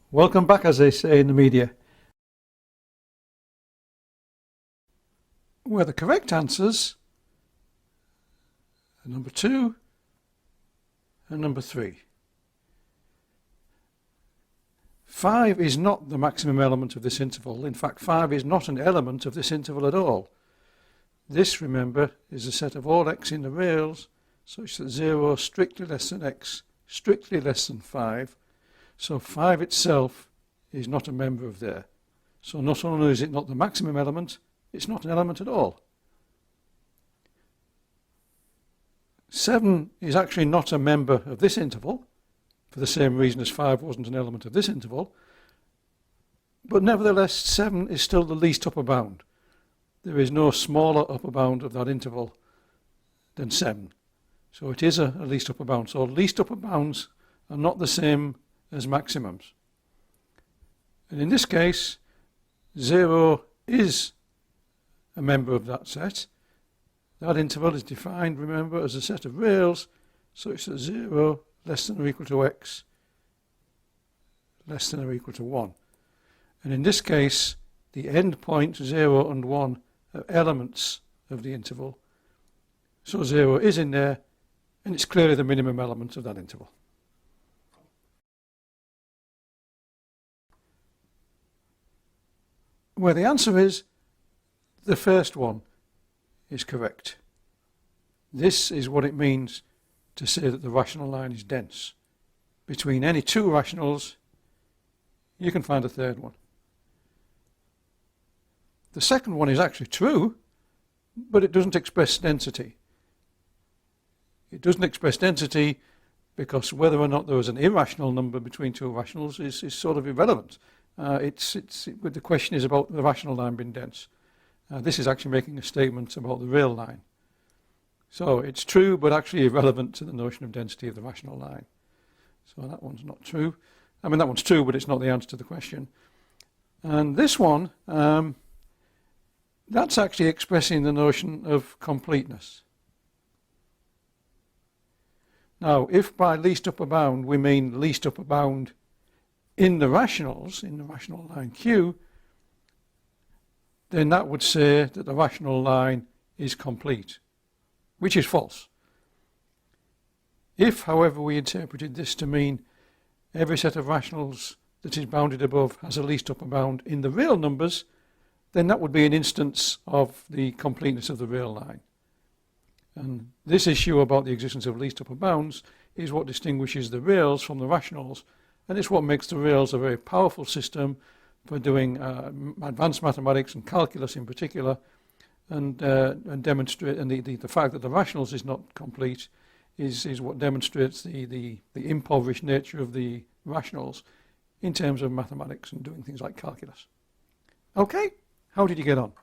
Welcome back, as they say in the media, where the correct answers are number 2 and number 3. 5 is not the maximum element of this interval. In fact, 5 is not an element of this interval at all. This, remember, is a set of all x in the reals such that 0 strictly less than x strictly less than 5. So 5 itself is not a member of there. So not only is it not the maximum element, it's not an element at all. 7 is actually not a member of this interval, for the same reason as 5 wasn't an element of this interval, but nevertheless 7 is still the least upper bound. There is no smaller upper bound of that interval than 7. So it is a least upper bound. So least upper bounds are not the same as maximums. And in this case, 0 is a member of that set. That interval is defined, remember, as a set of reals such that 0 less than or equal to x less than or equal to 1. And in this case, the end points 0 and 1 are elements of the interval. So 0 is in there, and it's clearly the minimum element of that interval. Where the answer is, the first one is correct. This is what it means to say that the rational line is dense. Between any two rationals, you can find a third one. The second one is actually true, but it doesn't express density. It doesn't express density because whether or not there is an irrational number between two rationals is sort of irrelevant. The question is about the rational line being dense. This is actually making a statement about the real line. So it's true, but actually irrelevant to the notion of density of the rational line. So that one's not true. I mean, that one's true, but it's not the answer to the question. And this one, that's actually expressing the notion of completeness. Now, if by least upper bound we mean least upper bound in the rationals, in the rational line Q, then that would say that the rational line is complete, which is false. If, however, we interpreted this to mean every set of rationals that is bounded above has a least upper bound in the real numbers, then that would be an instance of the completeness of the real line. And this issue about the existence of least upper bounds is what distinguishes the reals from the rationals, and it's what makes the reals a very powerful system for doing advanced mathematics and calculus in particular, and demonstrate. And the fact that the rationals is not complete is what demonstrates the impoverished nature of the rationals in terms of mathematics and doing things like calculus. Okay, how did you get on?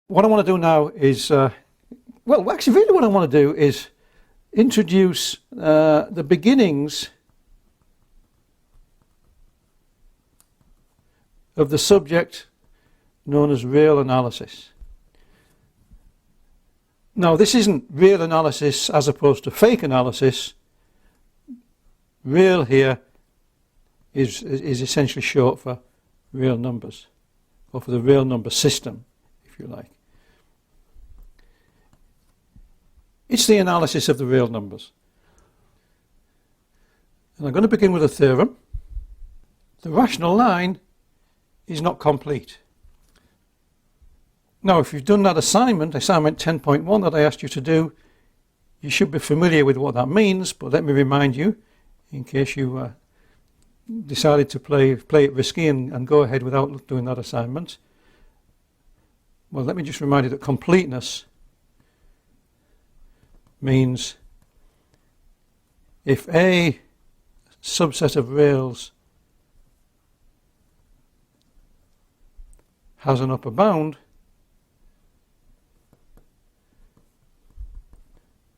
What I want to do now is, well, actually really what I want to do is introduce the beginnings of the subject known as real analysis. Now, this isn't real analysis as opposed to fake analysis. Real here is essentially short for real numbers, or for the real number system, if you like. It's the analysis of the real numbers. And I'm going to begin with a theorem. The rational line is not complete. Now, if you've done that assignment 10.1 that I asked you to do, you should be familiar with what that means, but let me remind you, in case you decided to play it risky and go ahead without doing that assignment. Well, let me just remind you that completeness means if a subset of reals has an upper bound,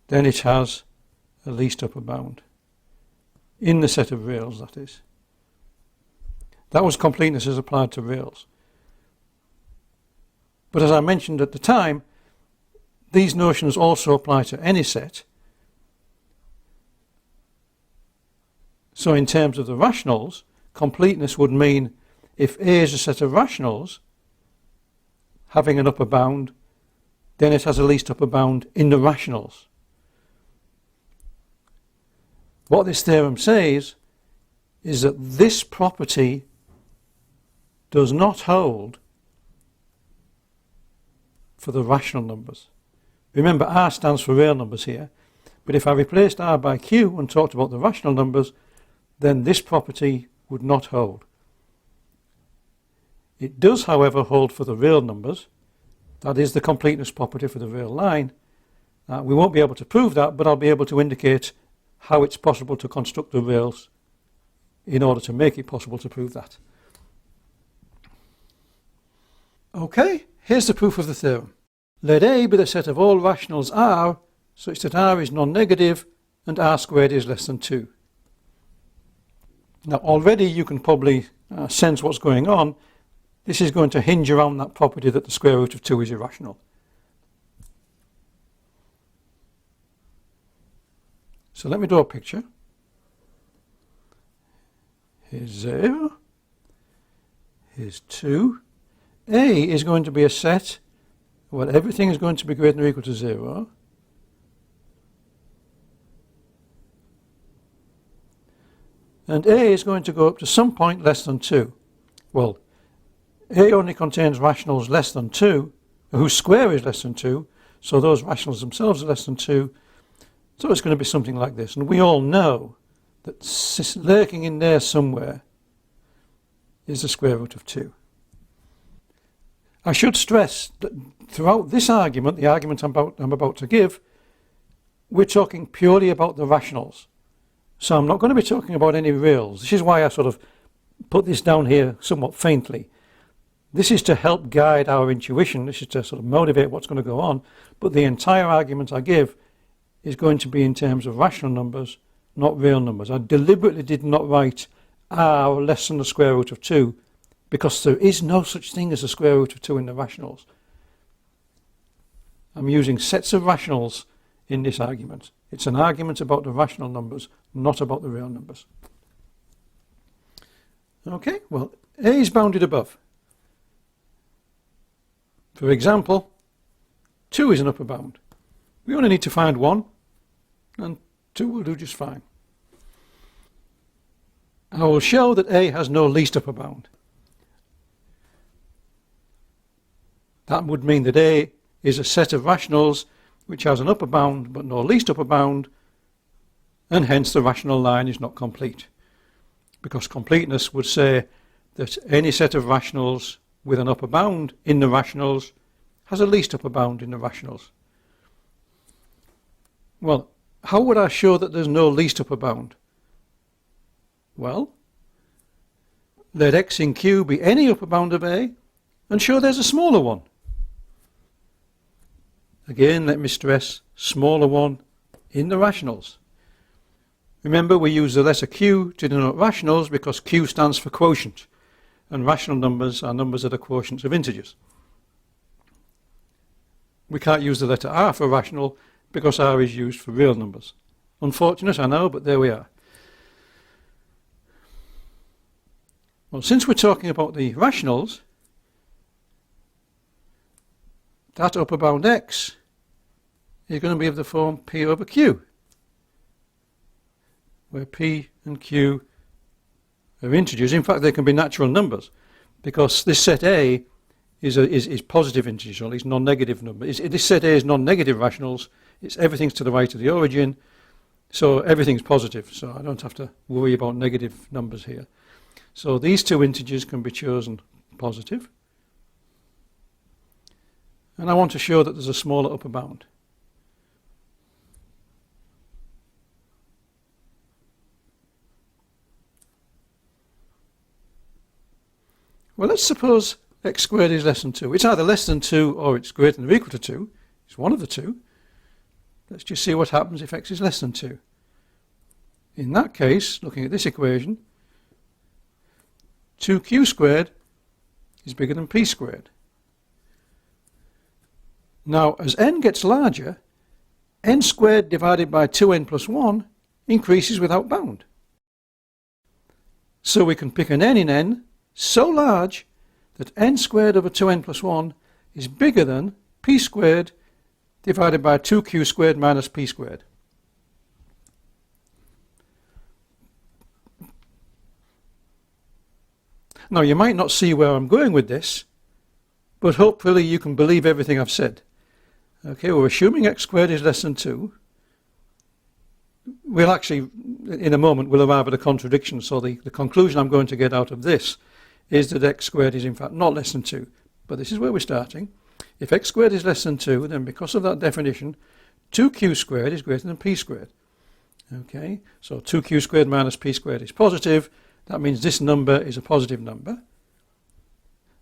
then it has a least upper bound. In the set of reals, that is. That was completeness as applied to reals. But as I mentioned at the time, these notions also apply to any set, So in terms of the rationals, completeness would mean if A is a set of rationals having an upper bound, then it has a least upper bound in the rationals. What this theorem says is that this property does not hold for the rational numbers. Remember, R stands for real numbers here, but if I replaced R by Q and talked about the rational numbers, then this property would not hold. It does, however, hold for the real numbers. That is the completeness property for the real line. We won't be able to prove that, but I'll be able to indicate how it's possible to construct the rails in order to make it possible to prove that. Okay, here's the proof of the theorem. Let A be the set of all rationals R such that R is non-negative and R squared is less than 2. Now already you can probably sense what's going on. This is going to hinge around that property that the square root of 2 is irrational. So let me draw a picture. Here's 0. Here's 2. A is going to be a set where everything is going to be greater than or equal to 0. And A is going to go up to some point less than 2. Well, A only contains rationals less than 2, whose square is less than 2, so those rationals themselves are less than 2. So it's going to be something like this. And we all know that lurking in there somewhere is the square root of 2. I should stress that throughout this argument, the argument I'm about to give, we're talking purely about the rationals. So I'm not going to be talking about any reals. This is why I sort of put this down here somewhat faintly. This is to help guide our intuition. This is to sort of motivate what's going to go on. But the entire argument I give is going to be in terms of rational numbers, not real numbers. I deliberately did not write R less than the square root of 2 because there is no such thing as a square root of 2 in the rationals. I'm using sets of rationals in this argument. It's an argument about the rational numbers, not about the real numbers. Okay, well, A is bounded above. For example, 2 is an upper bound. We only need to find 1, and 2 will do just fine. I will show that A has no least upper bound. That would mean that A is a set of rationals which has an upper bound but no least upper bound, and hence the rational line is not complete. Because completeness would say that any set of rationals with an upper bound in the rationals has a least upper bound in the rationals. Well, how would I show that there's no least upper bound? Well, let x in Q be any upper bound of A and show there's a smaller one. Again, let me stress, smaller one in the rationals. Remember, we use the letter Q to denote rationals because Q stands for quotient, and rational numbers are numbers that are quotients of integers. We can't use the letter R for rational because R is used for real numbers. Unfortunate, I know, but there we are. Well, since we're talking about the rationals, that upper bound x is going to be of the form P over Q, where P and Q are integers. In fact, they can be natural numbers, because this set A is positive integers, or at least non-negative numbers. This set A is non-negative rationals. It's everything's to the right of the origin, so everything's positive. So I don't have to worry about negative numbers here. So these two integers can be chosen positive. And I want to show that there's a smaller upper bound. Well, let's suppose x squared is less than 2. It's either less than 2 or it's greater than or equal to 2. It's one of the two. Let's just see what happens if x is less than 2. In that case, looking at this equation, 2q squared is bigger than p squared. Now, as n gets larger, n squared divided by 2n plus 1 increases without bound. So we can pick an n in n so large that n squared over 2n plus 1 is bigger than p squared divided by 2q squared minus p squared. Now you might not see where I'm going with this, but hopefully you can believe everything I've said. Okay, we're assuming x squared is less than 2. We'll actually, in a moment, we'll arrive at a contradiction. So the conclusion I'm going to get out of this is that x squared is in fact not less than 2. But this is where we're starting. If x squared is less than 2, then because of that definition, 2q squared is greater than p squared. Okay, so 2q squared minus p squared is positive. That means this number is a positive number.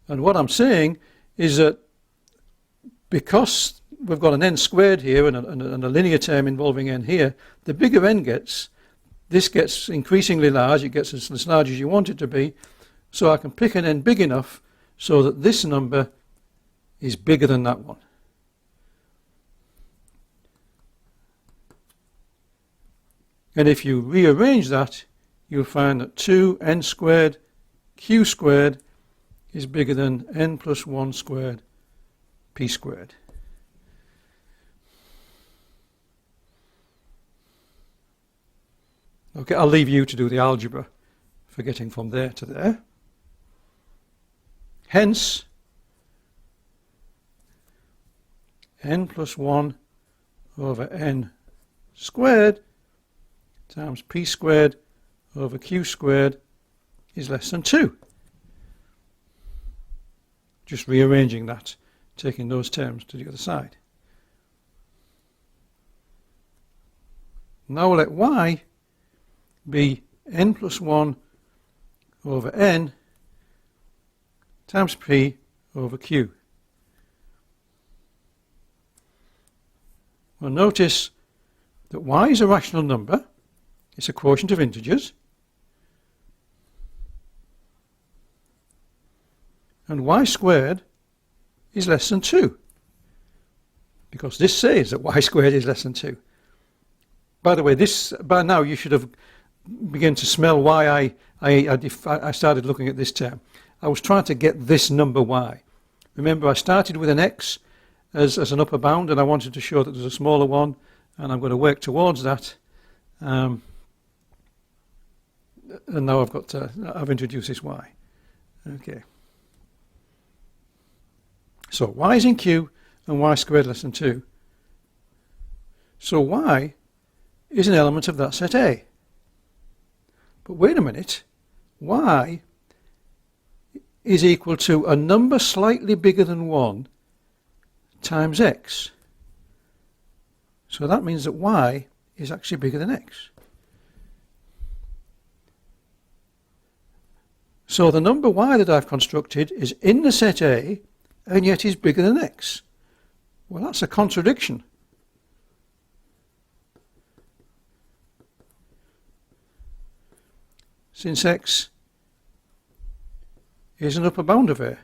And what I'm saying is that because we've got an n squared here and a linear term involving n here, the bigger n gets, this gets increasingly large. It gets as large as you want it to be. So I can pick an n big enough so that this number is bigger than that one. And if you rearrange that, you'll find that 2n squared q squared is bigger than n plus 1 squared p squared. Okay, I'll leave you to do the algebra for getting from there to there. Hence, n plus 1 over n squared times p squared over q squared is less than 2. Just rearranging that, taking those terms to the other side. Now we'll let y be n plus 1 over n times p over q. Well, notice that y is a rational number. It's a quotient of integers. And y squared is less than 2. Because this says that y squared is less than 2. By the way, this, by now you should have begun to smell why I started looking at this term. I was trying to get this number y. Remember, I started with an x as an upper bound, and I wanted to show that there's a smaller one, and I'm going to work towards that. And now I've introduced this y. Okay. So y is in q and y squared less than 2. So y is an element of that set A. But wait a minute, y is equal to a number slightly bigger than 1 times x. So that means that y is actually bigger than x. So the number y that I've constructed is in the set A and yet is bigger than x. Well, that's a contradiction. Since x is an upper bound of A.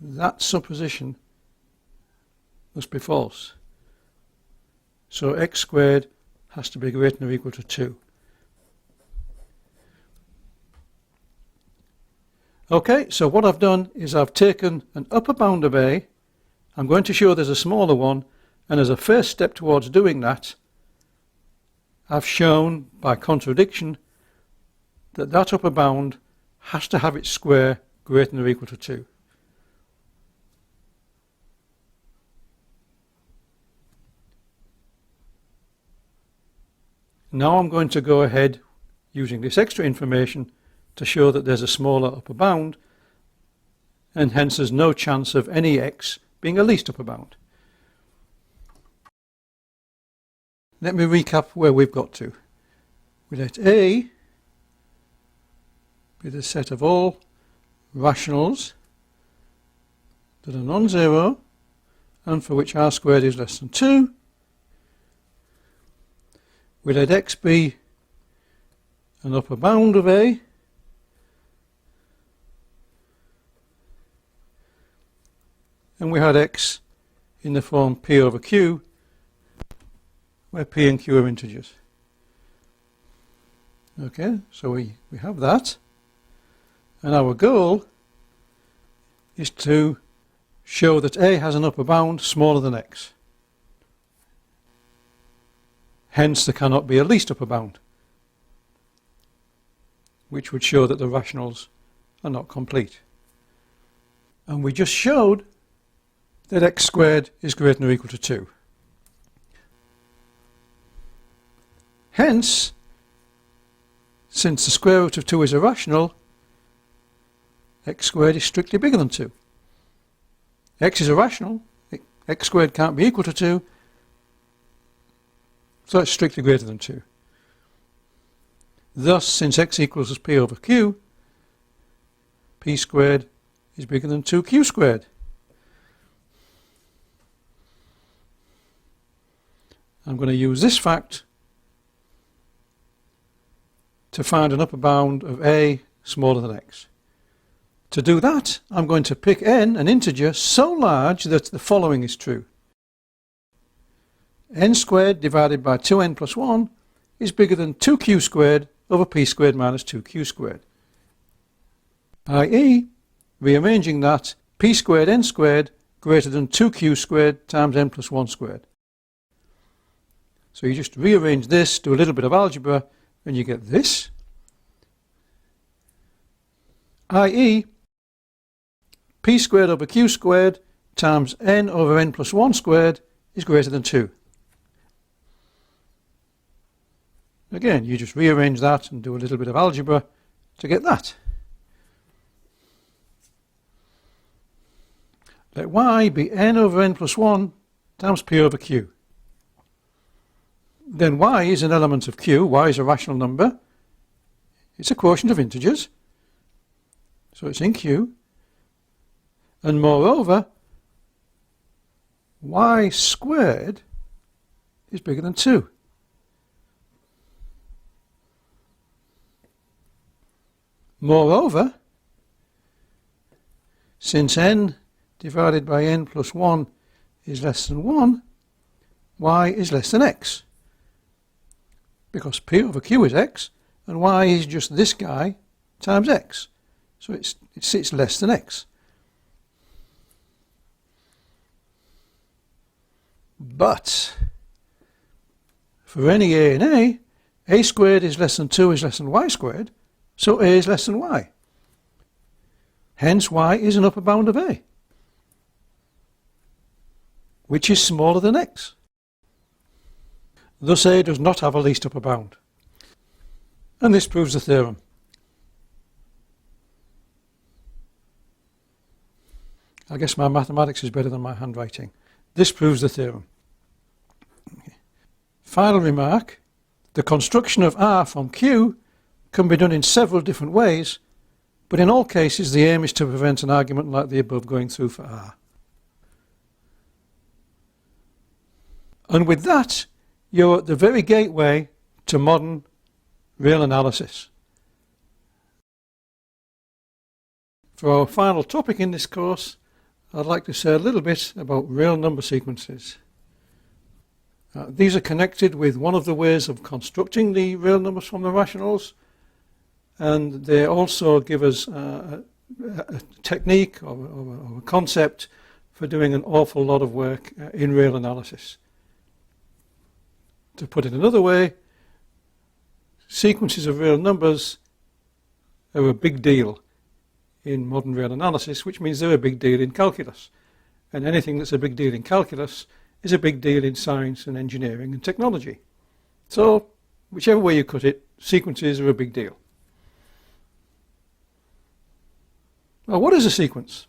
That supposition must be false. So x squared has to be greater than or equal to 2. Okay, so what I've done is I've taken an upper bound of A. I'm going to show there's a smaller one, and as a first step towards doing that, I've shown by contradiction that that upper bound has to have its square greater than or equal to 2. Now I'm going to go ahead using this extra information to show that there's a smaller upper bound, and hence there's no chance of any x being a least upper bound. Let me recap where we've got to. We let A be the set of all rationals that are non-zero and for which r squared is less than 2. We let x be an upper bound of A, and we had x in the form p over q, where p and q are integers. Okay, so we have that. And our goal is to show that A has an upper bound smaller than X. Hence, there cannot be a least upper bound, which would show that the rationals are not complete. And we just showed that x squared is greater than or equal to 2. Hence, since the square root of 2 is a rational, x squared is strictly bigger than 2. X is a rational, x squared can't be equal to 2, so it's strictly greater than 2. Thus, since x equals p over q, p squared is bigger than 2q squared. I'm going to use this fact to find an upper bound of a smaller than x. To do that, I'm going to pick n, an integer, so large that the following is true. N squared divided by 2n plus 1 is bigger than 2q squared over p squared minus 2q squared. i.e., rearranging that, p squared n squared greater than 2q squared times n plus 1 squared. So you just rearrange this, do a little bit of algebra, and you get this. i.e., p squared over q squared times n over n plus 1 squared is greater than 2. Again, you just rearrange that and do a little bit of algebra to get that. Let y be n over n plus 1 times p over q. Then y is an element of q. Y is a rational number. It's a quotient of integers. So it's in q. And moreover, y squared is bigger than 2. Moreover, since n divided by n plus 1 is less than 1, y is less than x. Because p over q is x, and y is just this guy times x. So it's less than x. But for any a in a squared is less than 2 is less than y squared, so a is less than y. Hence y is an upper bound of a, which is smaller than x. Thus a does not have a least upper bound. And this proves the theorem. I guess my mathematics is better than my handwriting. This proves the theorem. Okay. Final remark, the construction of R from Q can be done in several different ways, but in all cases the aim is to prevent an argument like the above going through for R. And with that, you're at the very gateway to modern real analysis. For our final topic in this course, I'd like to say a little bit about real number sequences. These are connected with one of the ways of constructing the real numbers from the rationals, and they also give us a technique or a concept for doing an awful lot of work in real analysis. To put it another way, sequences of real numbers are a big deal in modern real analysis, which means they're a big deal in calculus. And anything that's a big deal in calculus is a big deal in science and engineering and technology. So, whichever way you cut it, sequences are a big deal. Well, what is a sequence?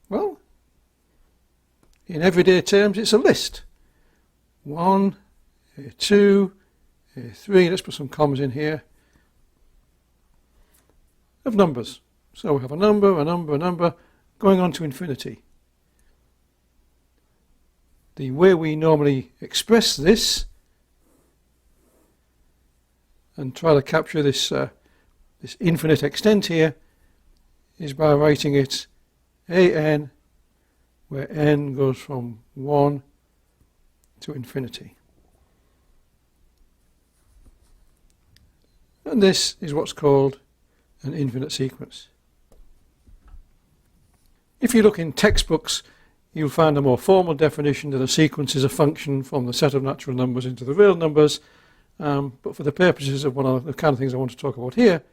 Well, in everyday terms, it's a list. 1, 2, 3, let's put some commas in here, of numbers. So we have a number, a number, a number, going on to infinity. The way we normally express this and try to capture this infinite extent here is by writing it an, where n goes from 1 to infinity. And this is what's called an infinite sequence. If you look in textbooks, you'll find a more formal definition that a sequence is a function from the set of natural numbers into the real numbers. But for the purposes of one of the kind of things I want to talk about here,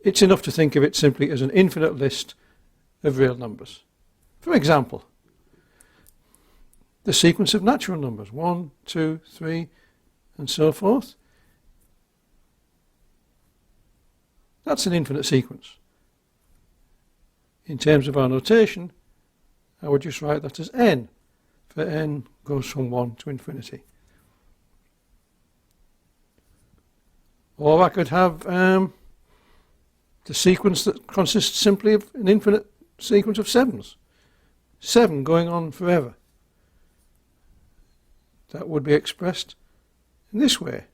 it's enough to think of it simply as an infinite list of real numbers. For example, the sequence of natural numbers, 1, 2, 3, and so forth. That's an infinite sequence. In terms of our notation, I would just write that as n, for n goes from 1 to infinity. Or I could have the sequence that consists simply of an infinite sequence of 7s. 7 going on forever. That would be expressed in this way.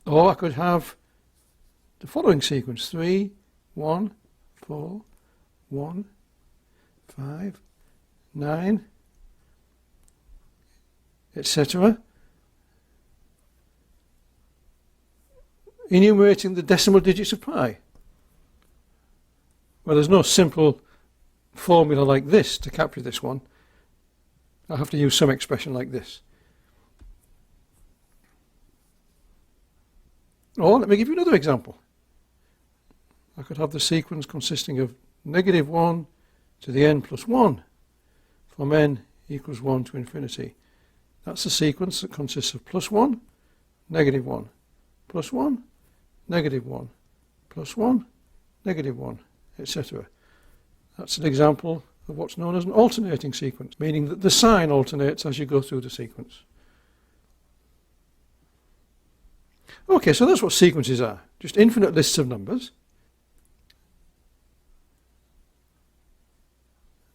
Or I could have the following sequence: 3, 1, 4, 1, 5, 9, etc. Enumerating the decimal digits of pi. Well, there's no simple formula like this to capture this one. I'll have to use some expression like this. Or let me give you another example. I could have the sequence consisting of -1 to the n plus 1 from n equals 1 to infinity. That's a sequence that consists of +1, -1, +1, -1, +1, -1, etc. That's an example of what's known as an alternating sequence, meaning that the sign alternates as you go through the sequence. Okay, so that's what sequences are, just infinite lists of numbers.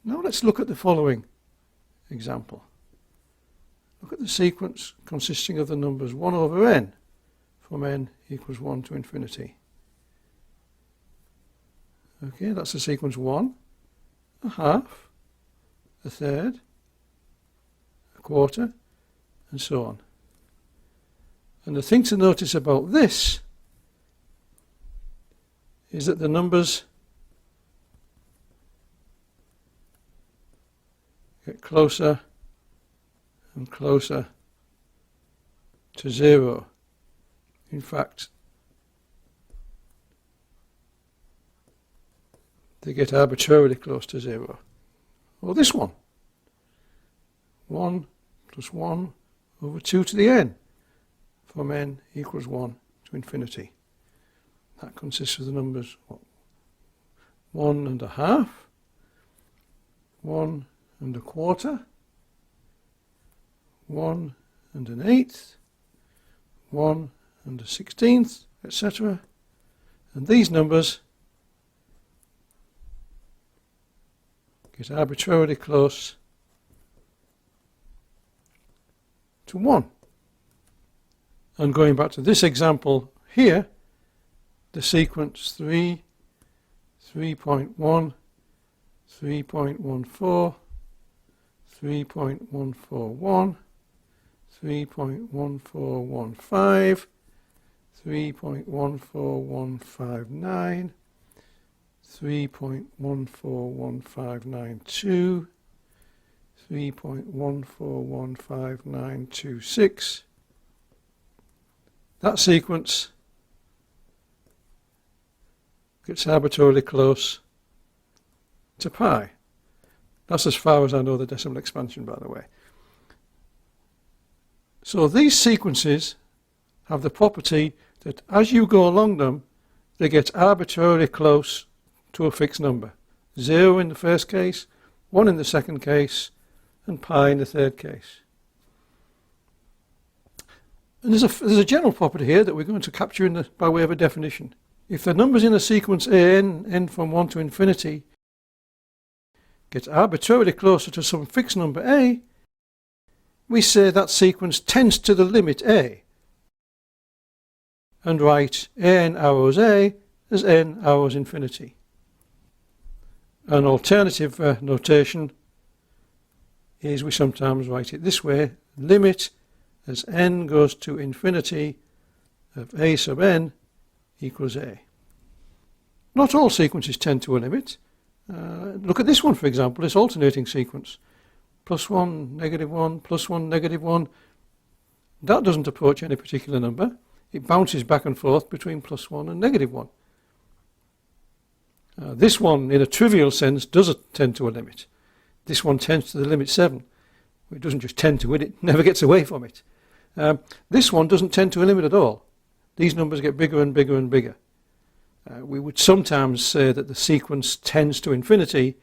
Now let's look at the following example. Look at the sequence consisting of the numbers 1 over n from n equals 1 to infinity. Okay, that's the sequence 1, a half, a third, a quarter, and so on. And the thing to notice about this is that the numbers get closer and closer to 0. In fact, they get arbitrarily close to 0. Or this one. 1 plus 1 over 2 to the n from n equals 1 to infinity. That consists of the numbers 1 and a half, 1 and a quarter, 1 and an eighth, 1 and a 16th, etc. And these numbers get arbitrarily close to 1. And going back to this example here, the sequence 3, 3.1, 3.14, 3.141, 3.1415, 3.14159, 3.1415992, 3.1415926. That sequence gets arbitrarily close to pi. That's as far as I know the decimal expansion, by the way. So these sequences have the property that as you go along them, they get arbitrarily close to a fixed number. 0 in the first case, 1 in the second case, and pi in the third case. And there's a general property here that we're going to capture by way of a definition. If the numbers in a sequence n from 1 to infinity, gets arbitrarily closer to some fixed number a, we say that sequence tends to the limit a, and write n arrows a as n arrows infinity. An alternative notation is we sometimes write it this way: limit as n goes to infinity of a sub n equals a. Not all sequences tend to a limit. Look at this one, for example, this alternating sequence. +1, -1, +1, -1. That doesn't approach any particular number. It bounces back and forth between +1 and -1. This one, in a trivial sense, does tend to a limit. This one tends to the limit 7. It doesn't just tend to it, it never gets away from it. This one doesn't tend to a limit at all. These numbers get bigger and bigger and bigger. We would sometimes say that the sequence tends to infinity,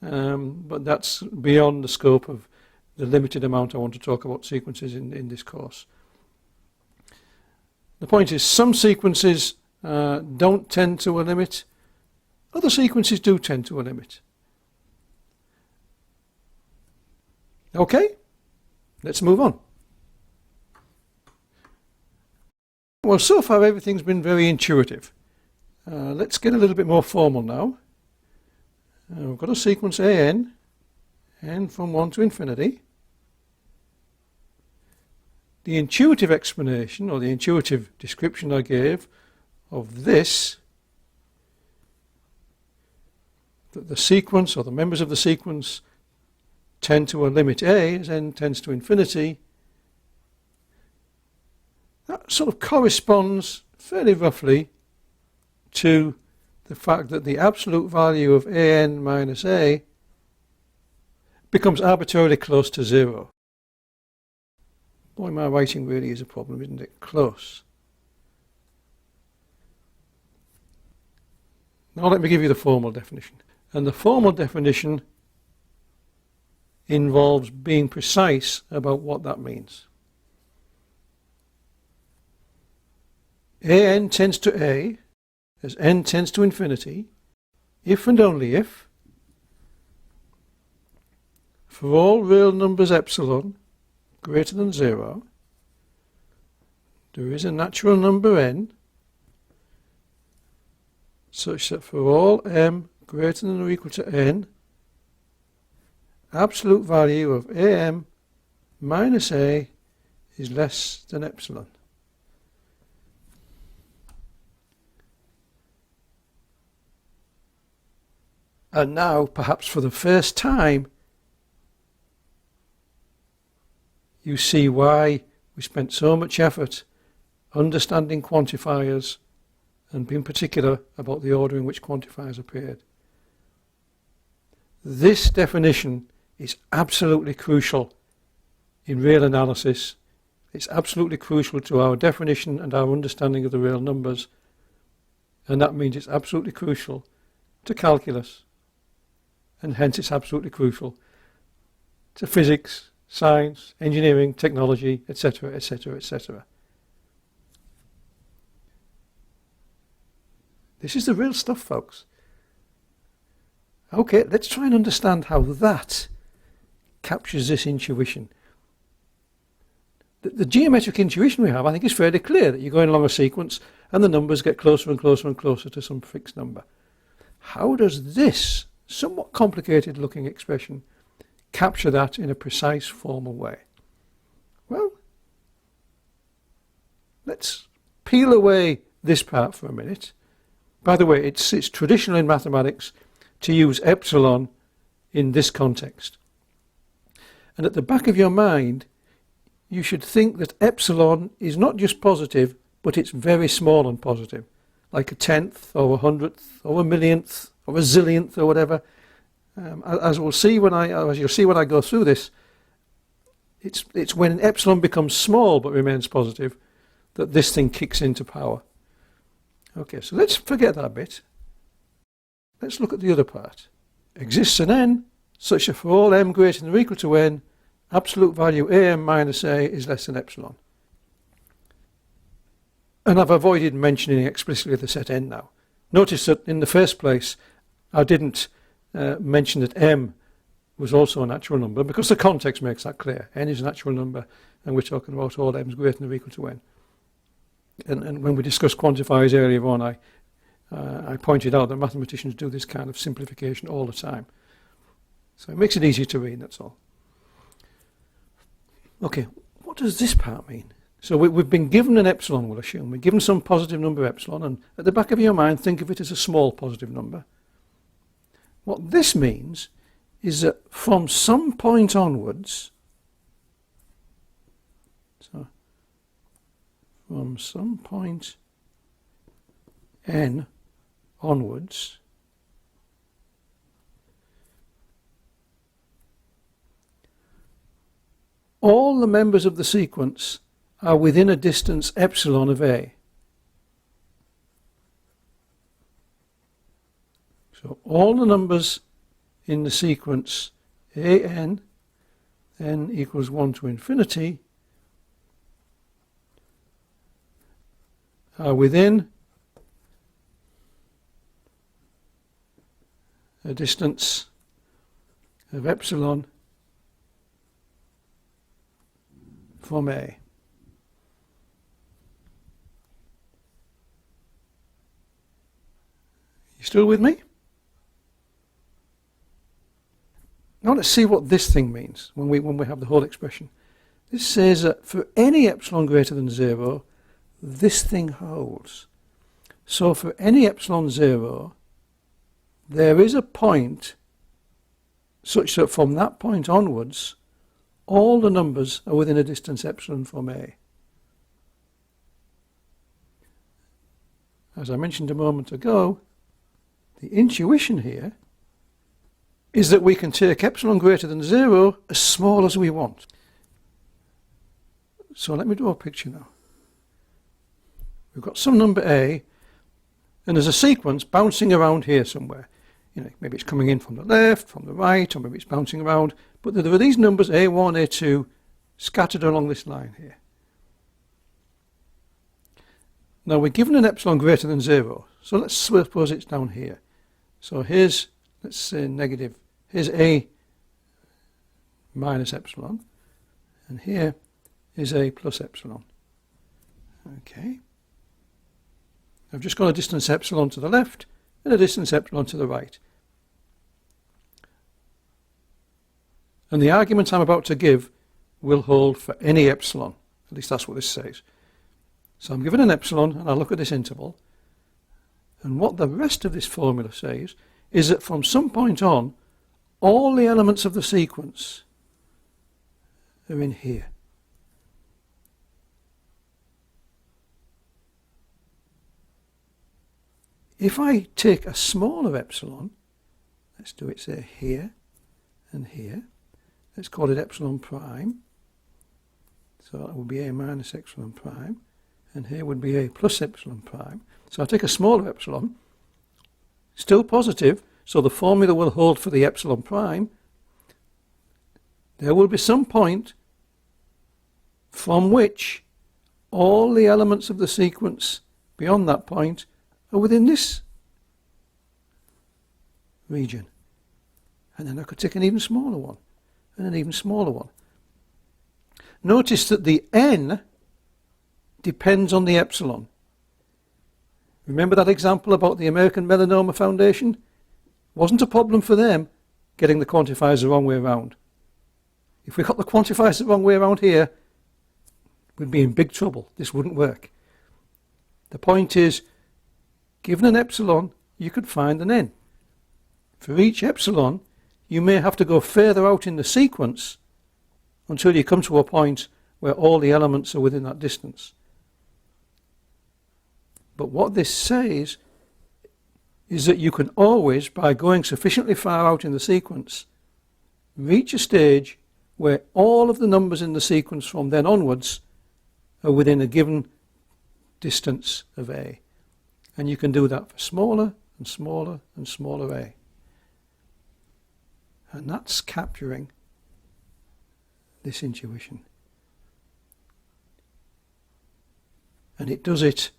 but that's beyond the scope of the limited amount I want to talk about sequences in this course. The point is, some sequences don't tend to a limit. Other sequences do tend to a limit. Okay, let's move on. Well, so far everything's been very intuitive. Let's get a little bit more formal now. We've got a sequence an, n from 1 to infinity. The intuitive explanation, or the intuitive description I gave of this, that the sequence, or the members of the sequence, tend to a limit a as n tends to infinity, that sort of corresponds fairly roughly to the fact that the absolute value of an minus a becomes arbitrarily close to 0. Boy, my writing really is a problem, isn't it? Close. Now let me give you the formal definition. And the formal definition involves being precise about what that means. an tends to a as n tends to infinity if and only if, for all real numbers epsilon greater than 0, there is a natural number n such that for all m greater than or equal to n, absolute value of am minus a is less than epsilon. And now, perhaps for the first time, you see why we spent so much effort understanding quantifiers and being particular about the order in which quantifiers appeared. This definition is absolutely crucial in real analysis. It's absolutely crucial to our definition and our understanding of the real numbers, and that means it's absolutely crucial to calculus, and hence it's absolutely crucial to physics, science, engineering, technology, etc., etc., etc. This is the real stuff, folks. Okay, let's try and understand how that captures this intuition. The geometric intuition we have, I think, is fairly clear, that you're going along a sequence and the numbers get closer and closer and closer to some fixed number. How does this somewhat complicated looking expression capture that in a precise formal way? Well, let's peel away this part for a minute. By the way, it's traditional in mathematics to use epsilon in this context. And at the back of your mind, you should think that epsilon is not just positive, but it's very small and positive, like a tenth or a hundredth or a millionth or a zillionth or whatever. As you'll see when I go through this, it's when epsilon becomes small but remains positive that this thing kicks into power. Okay, so let's forget that bit. Let's look at the other part. Exists an n such that for all m greater than or equal to n, absolute value am minus a is less than epsilon. And I've avoided mentioning explicitly the set n now. Notice that in the first place I didn't mention that m was also a natural number, because the context makes that clear. N is a natural number and we're talking about all m's greater than or equal to n. And when we discussed quantifiers earlier on, I pointed out that mathematicians do this kind of simplification all the time. So it makes it easy to read, that's all. Okay, what does this part mean? So we've been given an epsilon, we'll assume. We're given some positive number epsilon, and at the back of your mind, think of it as a small positive number. What this means is that from some point onwards, so from some point n onwards, all the members of the sequence are within a distance epsilon of A. So all the numbers in the sequence an, n equals 1 to infinity, are within a distance of epsilon from A. You still with me? Now let's see what this thing means when we have the whole expression. This says that for any epsilon greater than 0, this thing holds. So for any epsilon 0, there is a point such that from that point onwards, all the numbers are within a distance epsilon from A. As I mentioned a moment ago, the intuition here is that we can take epsilon greater than 0 as small as we want. So let me draw a picture now. We've got some number A, and there's a sequence bouncing around here somewhere. You know, maybe it's coming in from the left, from the right, or maybe it's bouncing around. But there are these numbers A1, A2 scattered along this line here. Now we're given an epsilon greater than 0, so let's suppose it's down here. So here's, let's say negative, here's A minus epsilon, and here is A plus epsilon. Okay. I've just got a distance epsilon to the left and a distance epsilon to the right. And the argument I'm about to give will hold for any epsilon. At least that's what this says. So I'm given an epsilon, and I look at this interval. And what the rest of this formula says is that from some point on, all the elements of the sequence are in here. If I take a smaller epsilon, let's do it, say, here and here. Let's call it epsilon prime. So that would be A minus epsilon prime. And here would be A plus epsilon prime. So I take a smaller epsilon, still positive, so the formula will hold for the epsilon prime. There will be some point from which all the elements of the sequence beyond that point are within this region. And then I could take an even smaller one, and an even smaller one. Notice that the n depends on the epsilon. Remember that example about the American Melanoma Foundation? Wasn't a problem for them getting the quantifiers the wrong way around. If we got the quantifiers the wrong way around here, we'd be in big trouble. This wouldn't work. The point is, given an epsilon, you could find an n. For each epsilon, you may have to go further out in the sequence until you come to a point where all the elements are within that distance. But what this says is that you can always, by going sufficiently far out in the sequence, reach a stage where all of the numbers in the sequence from then onwards are within a given distance of A. And you can do that for smaller and smaller and smaller A. And that's capturing this intuition. And it does it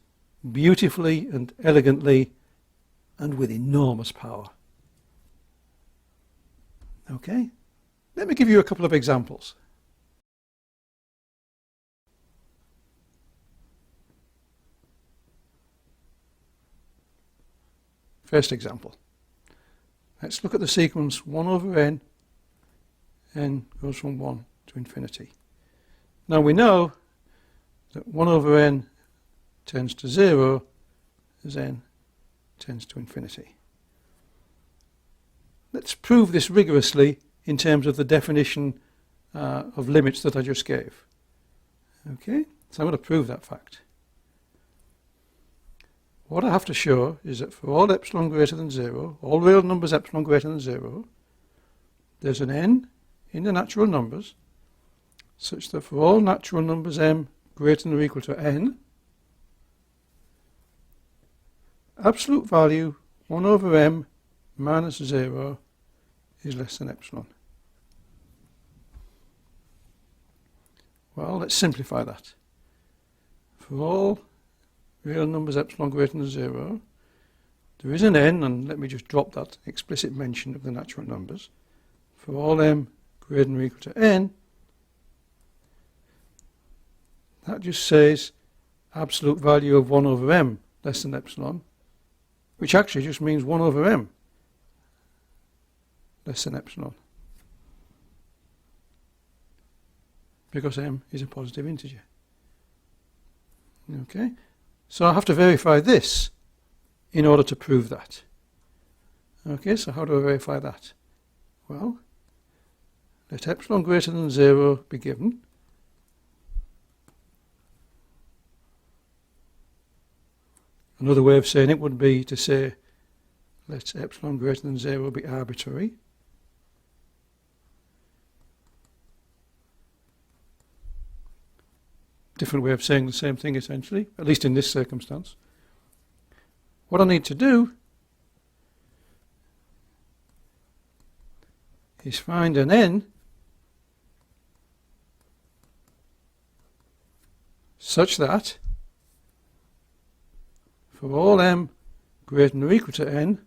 beautifully and elegantly and with enormous power. Okay? Let me give you a couple of examples. First example. Let's look at the sequence 1 over n. N goes from 1 to infinity. Now we know that 1 over n tends to 0 as n tends to infinity. Let's prove this rigorously in terms of the definition of limits that I just gave. Okay, so I'm going to prove that fact. What I have to show is that for all epsilon greater than 0, all real numbers epsilon greater than 0, there's an n in the natural numbers such that for all natural numbers m greater than or equal to n, absolute value 1 over m minus 0 is less than epsilon. Well, let's simplify that. For all real numbers epsilon greater than 0, there is an n, and let me just drop that explicit mention of the natural numbers. For all m greater than or equal to n, that just says absolute value of 1 over m less than epsilon, which actually just means 1 over m less than epsilon, because m is a positive integer. Okay, so I have to verify this in order to prove that. Okay, so how do I verify that? Well, let epsilon greater than 0 be given. Another way of saying it would be to say let epsilon greater than 0 be arbitrary. Different way of saying the same thing essentially, at least in this circumstance. What I need to do is find an n such that for all m greater than or equal to n,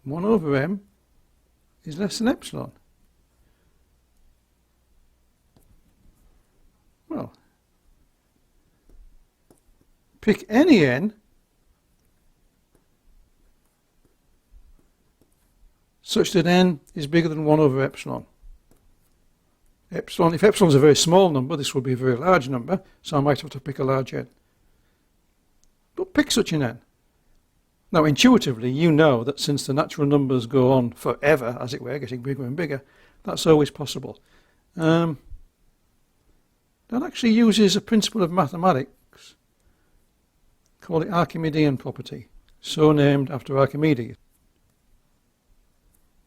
1 over m is less than epsilon. Well, pick any n such that n is bigger than 1 over epsilon. Epsilon, if epsilon is a very small number, this will be a very large number, so I might have to pick a large n. But pick such an n. Now, intuitively, you know that since the natural numbers go on forever, as it were, getting bigger and bigger, that's always possible. That actually uses a principle of mathematics called the Archimedean property, so named after Archimedes.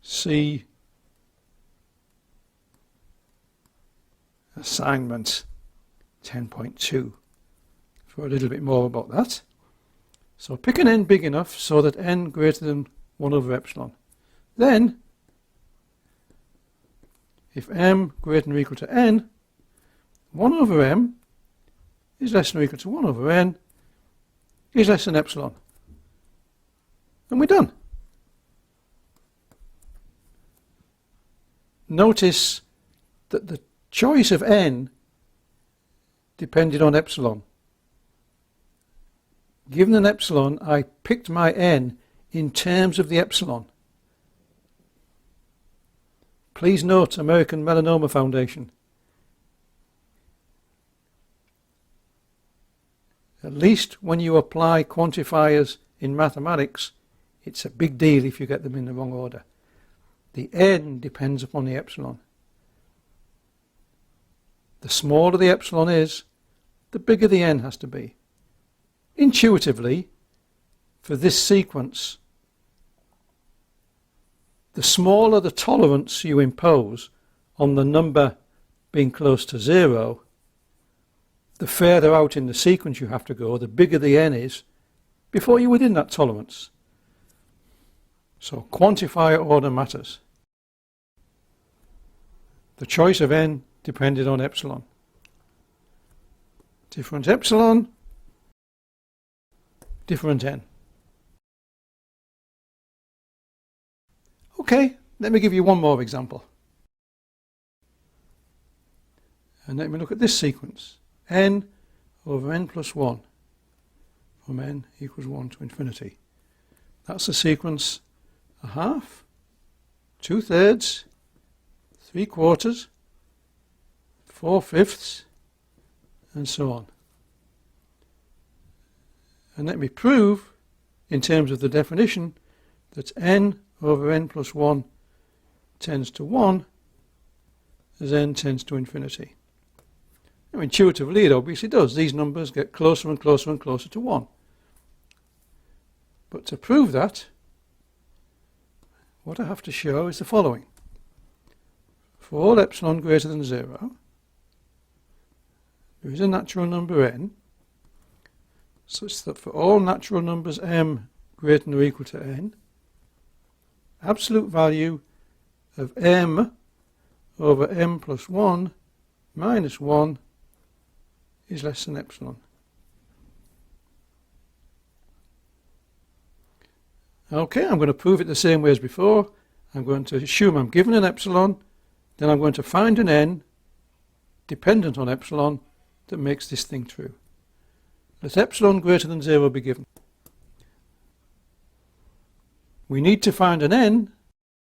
See assignment 10.2 for a little bit more about that. So pick an n big enough so that n greater than 1 over epsilon. Then, if m greater than or equal to n, 1 over m is less than or equal to 1 over n is less than epsilon. And we're done. Notice that the choice of n depended on epsilon. Given an epsilon, I picked my n in terms of the epsilon. Please note American Melanoma Foundation. At least when you apply quantifiers in mathematics, it's a big deal if you get them in the wrong order. The n depends upon the epsilon. The smaller the epsilon is, the bigger the n has to be. Intuitively, for this sequence, the smaller the tolerance you impose on the number being close to 0, the further out in the sequence you have to go, the bigger the n is, before you're within that tolerance. So quantifier order matters. The choice of n depended on epsilon. Different epsilon, different n. Okay, let me give you one more example. And let me look at this sequence. N over n plus 1 from n equals 1 to infinity. That's the sequence 1/2, 2/3, 3/4, 4/5, and so on. And let me prove, in terms of the definition, that n over n plus 1 tends to 1 as n tends to infinity. Now, intuitively, it obviously does. These numbers get closer and closer and closer to 1. But to prove that, what I have to show is the following. For all epsilon greater than 0, there is a natural number n, such that for all natural numbers m greater than or equal to n, absolute value of m over m plus 1 minus 1 is less than epsilon. Okay, I'm going to prove it the same way as before. I'm going to assume I'm given an epsilon, then I'm going to find an n dependent on epsilon that makes this thing true. Let epsilon greater than 0 be given. We need to find an n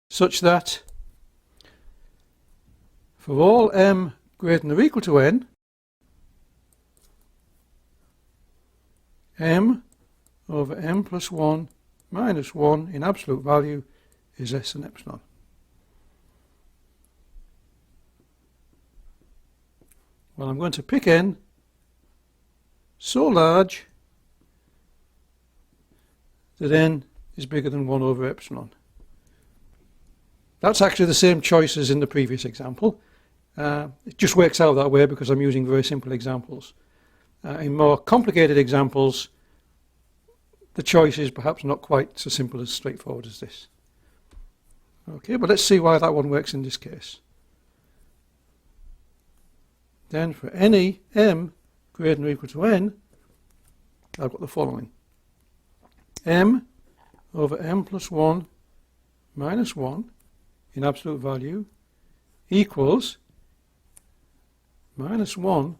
such that for all m greater than or equal to n, m over m plus 1 minus 1 in absolute value is less than epsilon. Well, I'm going to pick n so large that n is bigger than 1 over epsilon. That's actually the same choice as in the previous example. It just works out that way because I'm using very simple examples. In more complicated examples, the choice is perhaps not quite so simple as straightforward as this. Okay, but let's see why that one works in this case. Then for any m greater than or equal to n, I've got the following. M over m plus 1 minus 1 in absolute value equals minus 1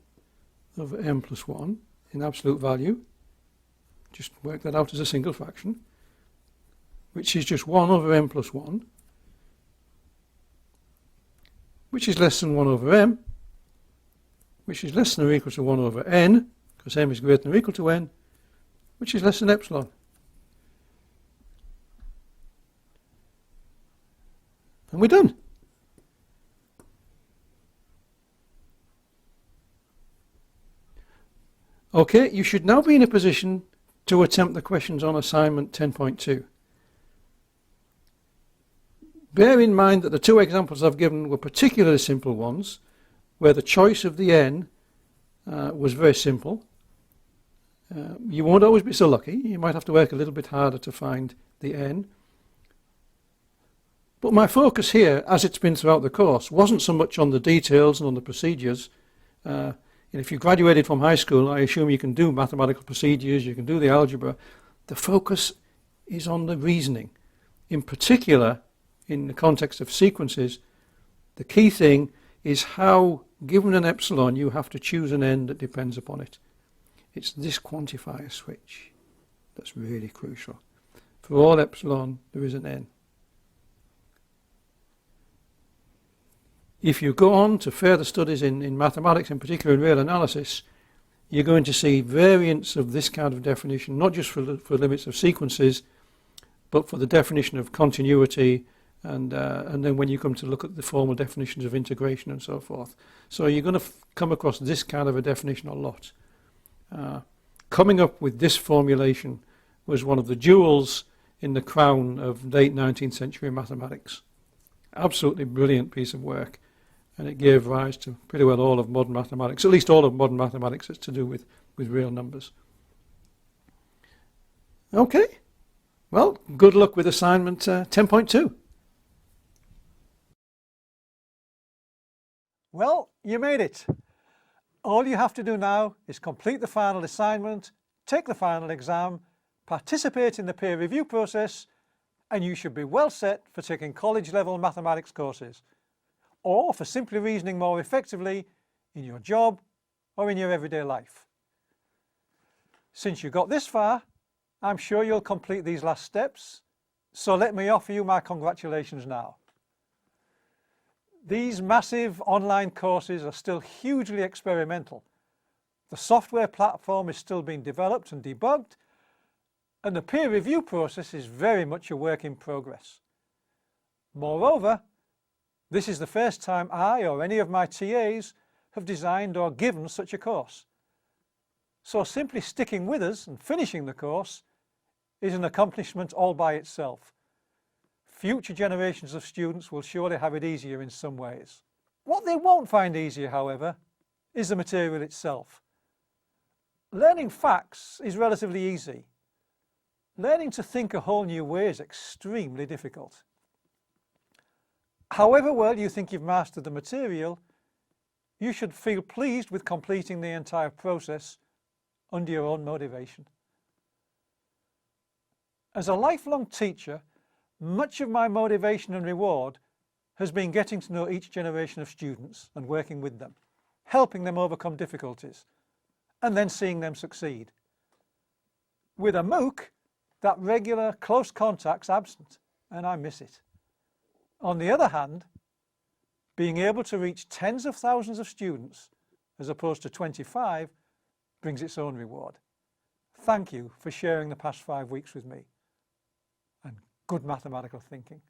over m plus 1 in absolute value. Just work that out as a single fraction, which is just 1 over m plus 1, which is less than 1 over m, which is less than or equal to 1 over n, because m is greater than or equal to n, which is less than epsilon. And we're done. Okay, you should now be in a position to attempt the questions on assignment 10.2. Bear in mind that the two examples I've given were particularly simple ones, where the choice of the n was very simple. You won't always be so lucky. You might have to work a little bit harder to find the n. But my focus here, as it's been throughout the course, wasn't so much on the details and on the procedures. If you graduated from high school, I assume you can do mathematical procedures, you can do the algebra. The focus is on the reasoning. In particular, in the context of sequences, the key thing is how, given an epsilon, you have to choose an n that depends upon it. It's this quantifier switch that's really crucial. For all epsilon, there is an n. If you go on to further studies in mathematics, in particular in real analysis, you're going to see variants of this kind of definition, not just for limits of sequences, but for the definition of continuity, and then when you come to look at the formal definitions of integration and so forth. So you're going to come across this kind of a definition a lot. Coming up with this formulation was one of the jewels in the crown of late 19th century mathematics. Absolutely brilliant piece of work. And it gave rise to pretty well all of modern mathematics, at least all of modern mathematics that's to do with real numbers. Okay, well, good luck with assignment 10.2. Well, you made it. All you have to do now is complete the final assignment, take the final exam, participate in the peer review process, and you should be well set for taking college-level mathematics courses, or for simply reasoning more effectively in your job or in your everyday life. Since you got this far, I'm sure you'll complete these last steps, so let me offer you my congratulations now. These massive online courses are still hugely experimental. The software platform is still being developed and debugged, and the peer review process is very much a work in progress. Moreover, this is the first time I or any of my TAs have designed or given such a course. So simply sticking with us and finishing the course is an accomplishment all by itself. Future generations of students will surely have it easier in some ways. What they won't find easier, however, is the material itself. Learning facts is relatively easy. Learning to think a whole new way is extremely difficult. However well you think you've mastered the material, you should feel pleased with completing the entire process under your own motivation. As a lifelong teacher, much of my motivation and reward has been getting to know each generation of students and working with them, helping them overcome difficulties, and then seeing them succeed. With a MOOC, that regular close contact's absent, and I miss it. On the other hand, being able to reach tens of thousands of students as opposed to 25 brings its own reward. Thank you for sharing the past 5 weeks with me, and good mathematical thinking.